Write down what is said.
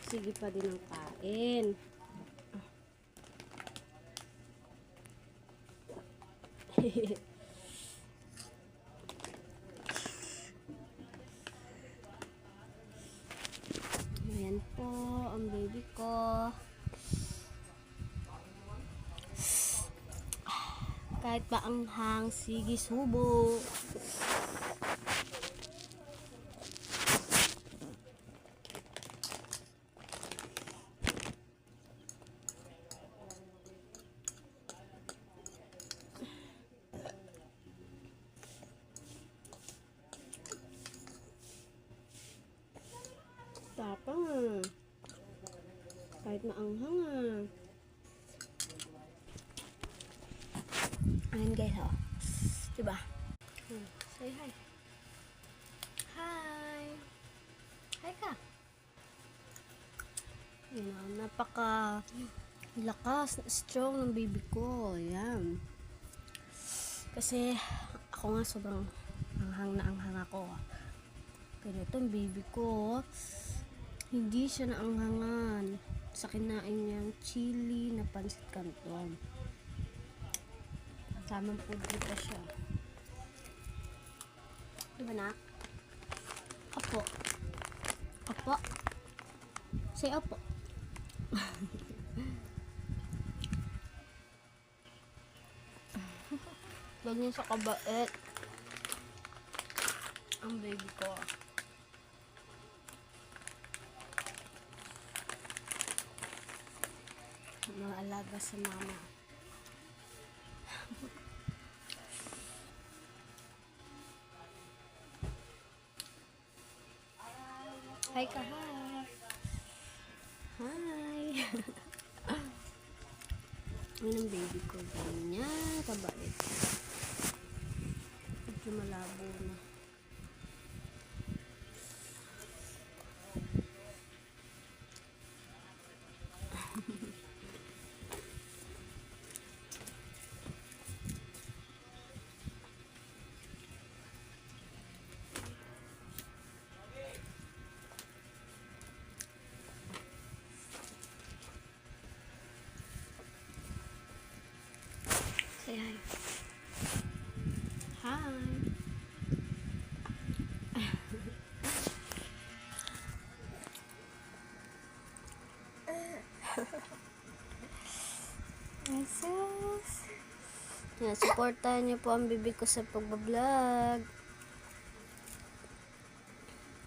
Sige pa din ang kain. Ayan po ang baby ko. Kahit pa anghang, sige subo. Tapang ah. Kahit maanghang ah. Ayan guys oh. Diba? Say hi. Hi. Hi ka. Ayan, napaka lakas, strong ng baby ko. Ayan. Kasi ako nga sobrang anghang ako. Pero itong baby ko, hindi siya naanghangan sa kinain niyang chili na pansit canton. Tamang pudre pa siya. Diba na? Opo. Opo. Say opo. Ganyan siya kabait ang baby ko. Mga alaga sa mama. Hi ka, hi. Hi. Yan ang baby ko. Ganyan kabait. Medyo malabo na. Say hi. Hi. Jesus. Yan, supportahan niyo po ang bibi ko sa pagbablog.